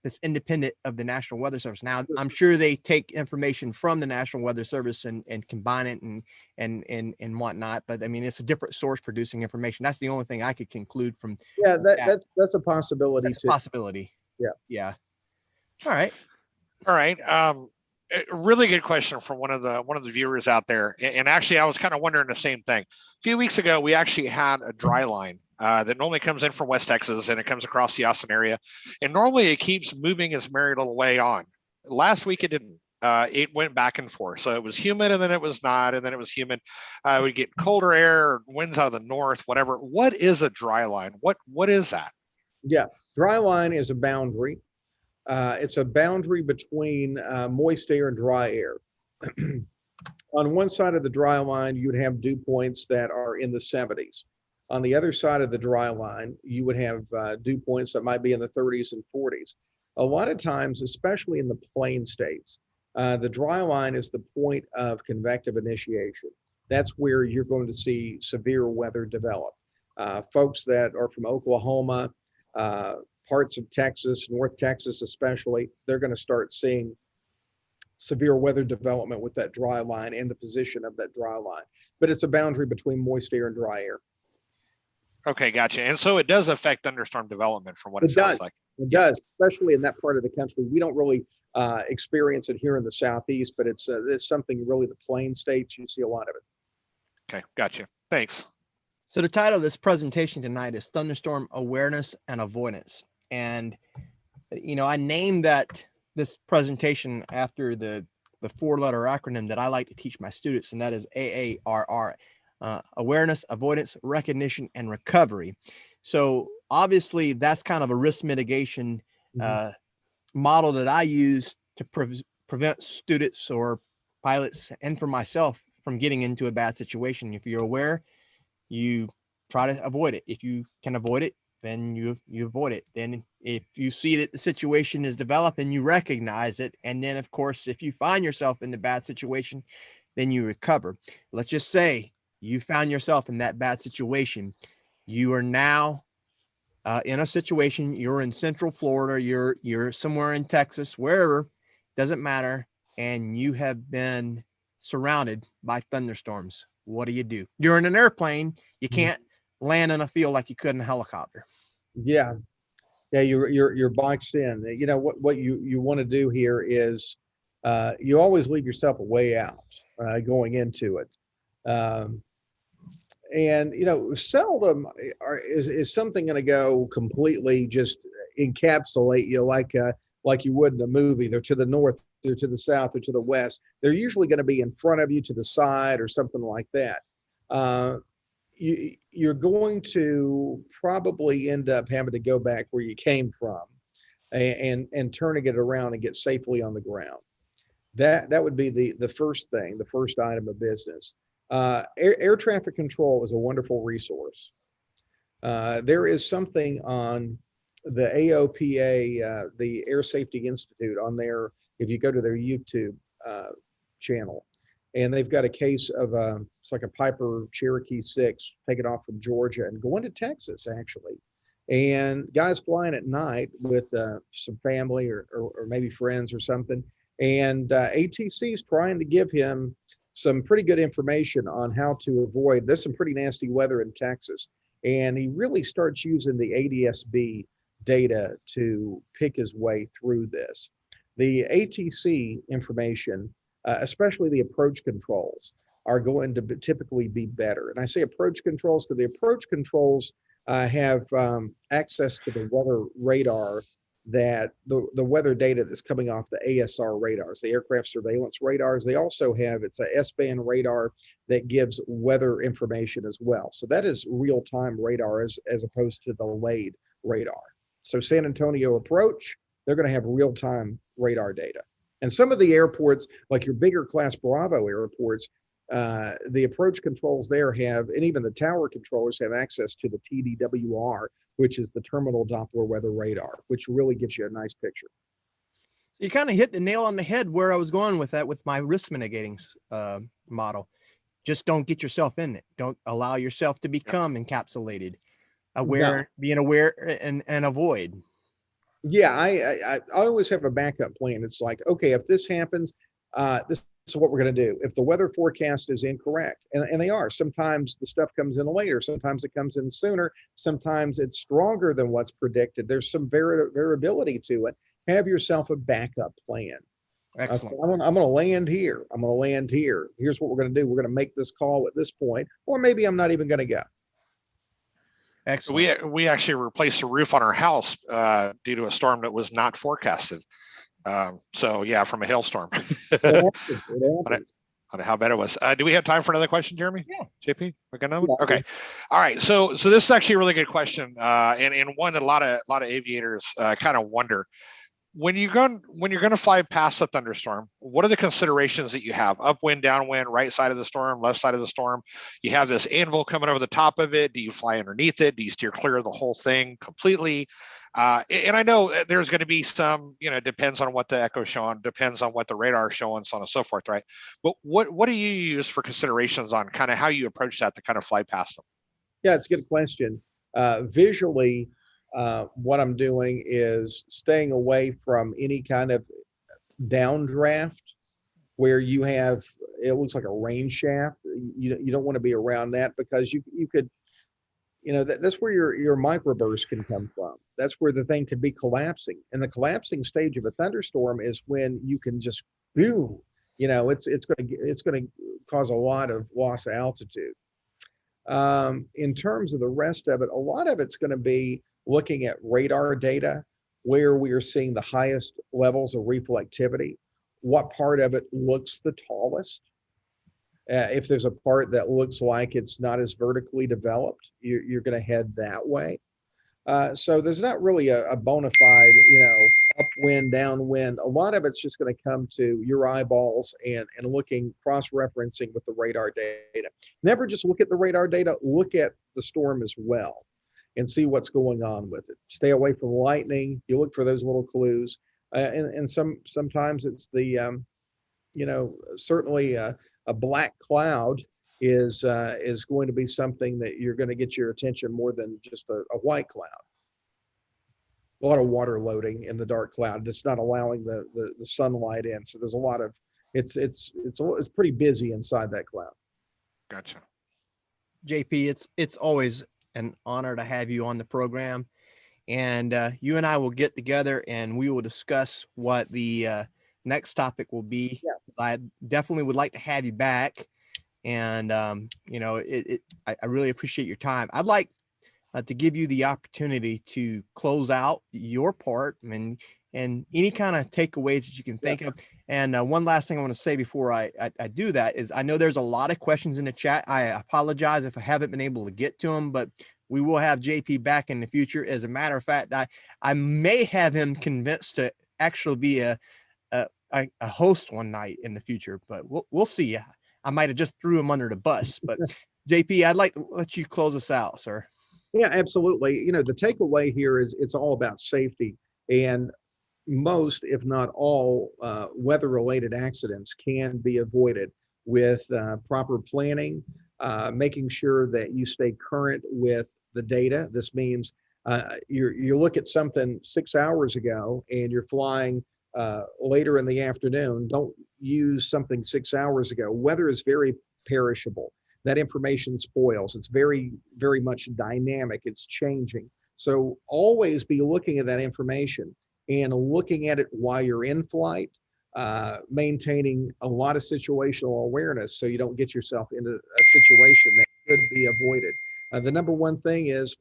that's independent of the National Weather Service. Now, I'm sure they take information from the National Weather Service and combine it and whatnot. But I mean, it's a different source producing information. That's the only thing I could conclude from. Yeah, that's a possibility too. Possibility. Yeah. Yeah. All right. A really good question from one of the viewers out there. And actually, I was kind of wondering the same thing. A few weeks ago, we actually had a dry line that normally comes in from West Texas, and it comes across the Austin area. And normally it keeps moving its merry little way on. Last week, it didn't. It went back and forth. So it was humid, and then it was not, and then it was humid. We get colder air, winds out of the north, whatever. What is a dry line? What is that? Yeah, dry line is a boundary. It's a boundary between moist air and dry air. On one side of the dry line, you would have dew points that are in the 70s. On the other side of the dry line, you would have dew points that might be in the 30s and 40s. A lot of times, especially in the plain states, the dry line is the point of convective initiation. That's where you're going to see severe weather develop. Folks that are from Oklahoma, parts of Texas, North Texas especially, they're going to start seeing severe weather development with that dry line and the position of that dry line. But it's a boundary between moist air and dry air. Okay, gotcha. And so it does affect thunderstorm development from what it sounds like. It does, especially in that part of the country. We don't really experience it here in the Southeast, but it's something really the plain states, you see a lot of it. Okay, gotcha. Thanks. So the title of this presentation tonight is Thunderstorm Awareness and Avoidance. And, I named this presentation after the 4-letter acronym that I like to teach my students, and that is AARR, Awareness, Avoidance, Recognition, and Recovery. So obviously that's kind of a risk mitigation model that I use to prevent students or pilots and for myself from getting into a bad situation. If you're aware, you try to avoid it. If you can avoid it, then you avoid it. Then if you see that the situation is developing, you recognize it. And then, of course, if you find yourself in a bad situation, then you recover. Let's just say you found yourself in that bad situation. You are now in a situation, you're in Central Florida, you're somewhere in Texas, wherever, doesn't matter. And you have been surrounded by thunderstorms. What do? You're in an airplane. You can't land in a field like you could in a helicopter. Yeah, you're boxed in. What you want to do here is you always leave yourself a way out going into it. And seldom is something going to go completely just encapsulate you like you would in a movie. They're to the north, they're to the south, they're to the west. They're usually going to be in front of you, to the side, or something like that. You're going to probably end up having to go back where you came from and turning it around and get safely on the ground. That would be the first thing, the first item of business. Air traffic control is a wonderful resource. There is something on the AOPA, the Air Safety Institute, on there. If you go to their YouTube channel, and they've got a case of it's like a Piper Cherokee 6 taken off from Georgia and going to Texas, actually. and guy's flying at night with some family or maybe friends or something, and ATC is trying to give him some pretty good information on how to avoid. There's some pretty nasty weather in Texas, and he really starts using the ADSB data to pick his way through this. The ATC information, especially the approach controls, are going to typically be better. And I say approach controls because the approach controls have access to the weather radar, that the weather data that's coming off the ASR radars, the aircraft surveillance radars. They also have, it's a S-band radar that gives weather information as well. So that is real-time radar as opposed to delayed radar. So San Antonio approach, they're going to have real-time radar data. And some of the airports, like your bigger class Bravo airports, the approach controls there have, and even the tower controllers have access to the TDWR, which is the terminal Doppler weather radar, which really gives you a nice picture. You kind of hit the nail on the head where I was going with that, with my risk mitigating model. Just don't get yourself in it. Don't allow yourself to become encapsulated. Being aware and avoid. Yeah, I always have a backup plan. It's like, okay, if this happens, this is what we're going to do. If the weather forecast is incorrect, and they are, sometimes the stuff comes in later, sometimes it comes in sooner, sometimes it's stronger than what's predicted. There's some variability to it. Have yourself a backup plan. Excellent. Okay, I'm going to land here. I'm going to land here. Here's what we're going to do. We're going to make this call at this point, or maybe I'm not even going to go. Excellent. We actually replaced the roof on our house due to a storm that was not forecasted. So yeah, from a hailstorm. On how bad it was. Do we have time for another question, Jeremy? Yeah. JP, we got another one? Okay. All right. So this is actually a really good question, and one that a lot of aviators kind of wonder. When you're going to fly past a thunderstorm, what are the considerations that you have? Upwind, downwind, right side of the storm, left side of the storm. You have this anvil coming over the top of it. Do you fly underneath it? Do you steer clear of the whole thing completely? And I know there's going to be some, depends on what the echo's showing, depends on what the radar is showing, so on and so forth, right? But what do you use for considerations on kind of how you approach that to kind of fly past them? Yeah, it's a good question. Visually, what I'm doing is staying away from any kind of downdraft where you have, it looks like a rain shaft. You don't want to be around that, because you could, that's where your microburst can come from. That's where the thing could be collapsing. And the collapsing stage of a thunderstorm is when you can just boom. It's going to cause a lot of loss of altitude. In terms of the rest of it, a lot of it's going to be looking at radar data, where we are seeing the highest levels of reflectivity, what part of it looks the tallest. If there's a part that looks like it's not as vertically developed, you're going to head that way. So there's not really a bona fide, upwind, downwind. A lot of it's just going to come to your eyeballs and looking, cross-referencing with the radar data. Never just look at the radar data, look at the storm as well and see what's going on with it. Stay away from lightning. You look for those little clues. And sometimes it's the, certainly a black cloud is going to be something that you're going to get your attention more than just a white cloud. A lot of water loading in the dark cloud. It's not allowing the sunlight in. So there's a lot of, it's pretty busy inside that cloud. Gotcha. JP, it's always an honor to have you on the program, and you and I will get together and we will discuss what the next topic will be. Yeah. I definitely would like to have you back, and I really appreciate your time. I'd like to give you the opportunity to close out your part and any kind of takeaways that you can think of. And one last thing I want to say before I do that is, I know there's a lot of questions in the chat. I apologize if I haven't been able to get to them, but we will have JP back in the future. As a matter of fact, I may have him convinced to actually be a host one night in the future, but we'll see. I might have just threw him under the bus, but JP, I'd like to let you close us out, sir. Yeah, absolutely. The takeaway here is it's all about safety, and most, if not all, weather-related accidents can be avoided with proper planning, making sure that you stay current with the data. This means You look at something 6 hours ago and you're flying later in the afternoon. Don't use something 6 hours ago. Weather is very perishable. That information spoils. It's very, very much dynamic. It's changing. So always be looking at that information and looking at it while you're in flight, maintaining a lot of situational awareness so you don't get yourself into a situation that could be avoided. The number one thing is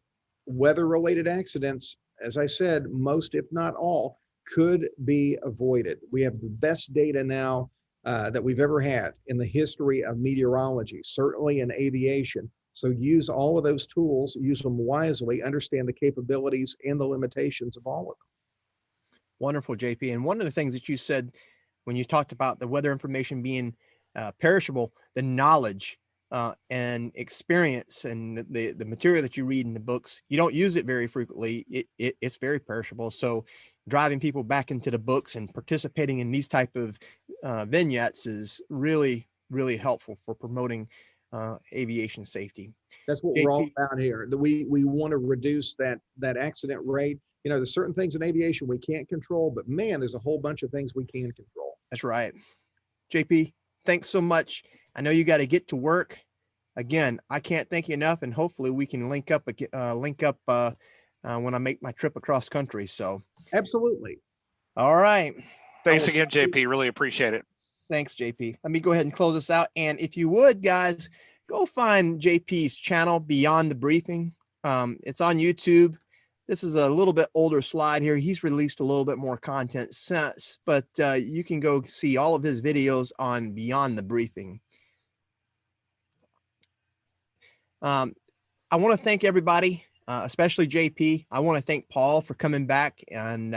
weather-related accidents. As I said, most, if not all, could be avoided. We have the best data now that we've ever had in the history of meteorology, certainly in aviation. So use all of those tools, use them wisely, understand the capabilities and the limitations of all of them. Wonderful, JP. And one of the things that you said when you talked about the weather information being perishable, the knowledge and experience and the material that you read in the books, you don't use it very frequently. It's very perishable. So driving people back into the books and participating in these type of vignettes is really, really helpful for promoting aviation safety. That's what JP, we're all about here. We want to reduce that accident rate. You know, there's certain things in aviation we can't control, but man, there's a whole bunch of things we can control. that's right. JP, thanks so much. I know you got to get to work. Again, I can't thank you enough, and hopefully we can link up when I make my trip across country. So Absolutely. all right. Thanks again, JP. Really appreciate it. Thanks, JP. Let me go ahead and close this out. And if you would, guys, go find JP's channel, Beyond the Briefing. It's on YouTube. This is a little bit older slide here. He's released a little bit more content since, but you can go see all of his videos on Beyond the Briefing. I want to thank everybody, especially JP. I want to thank Paul for coming back and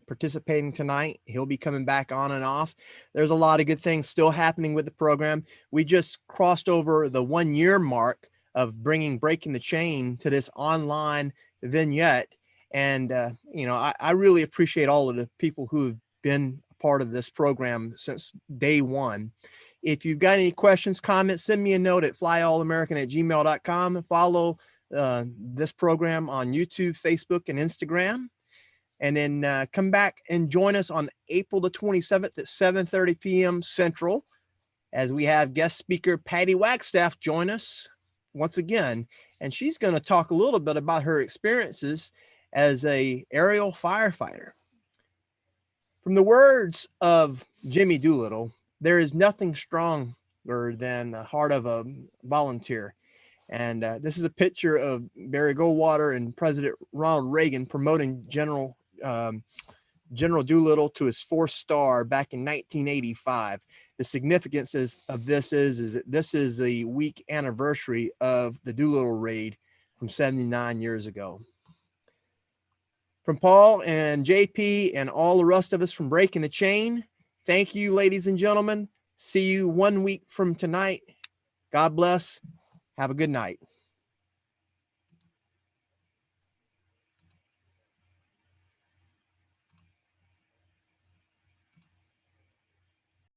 participating tonight. He'll be coming back on and off. There's a lot of good things still happening with the program. We just crossed over the 1 year mark of bringing Breaking the Chain to this online vignette. And, you know, I really appreciate all of the people who have been a part of this program since day one. If you've got any questions, comments, send me a note at flyallamerican@gmail.com. Follow this program on YouTube, Facebook, and Instagram. And then come back and join us on April the 27th at 7:30 p.m. Central, as we have guest speaker Patty Wagstaff join us once again. And she's going to talk a little bit about her experiences as a aerial firefighter. From the words of Jimmy Doolittle, there is nothing stronger than the heart of a volunteer. And this is a picture of Barry Goldwater and President Ronald Reagan promoting General Doolittle to his 4th star back in 1985. The significance of this is that this is the week anniversary of the Doolittle raid from 79 years ago. From Paul and JP and all the rest of us from Breaking the Chain, thank you, ladies and gentlemen. See you 1 week from tonight. God bless. Have a good night.